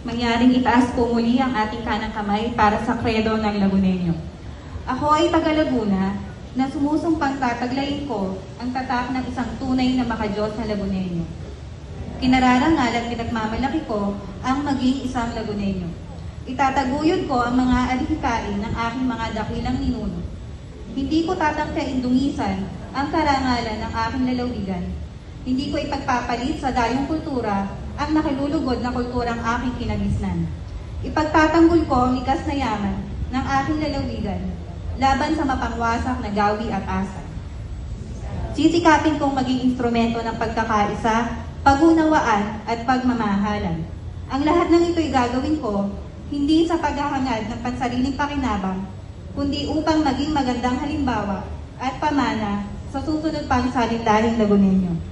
Mangyaring itaas po muli ang ating kanang kamay para sa kredo ng Lagunenyo. Ako ay taga Laguna na sumusumpang tataglayin ko ang tatak ng isang tunay na makadiyos na Lagunenyo. Kinararangal at pinagmamalaki ko ang maging isang Lagunenyo. Itataguyod ko ang mga alihikain ng aking mga dakilang ninuno. Hindi ko tatangkain dungisan ang karangalan ng aking lalawigan. Hindi ko ipagpapalit sa dayong kultura ang nakalulugod na kulturang aking kinagisnan. Ipagtatanggol ko ang likas na yaman ng aking lalawigan laban sa mapangwasak na gawi at asa. Sisikapin kong maging instrumento ng pagkakaisa, pagunawaan at pagmamahalan. Ang lahat ng ito'y gagawin ko hindi sa paghahangad ng pansariling pakinabang, kundi upang maging magandang halimbawa at pamana sa susunod pang salindahing Lagunenyo.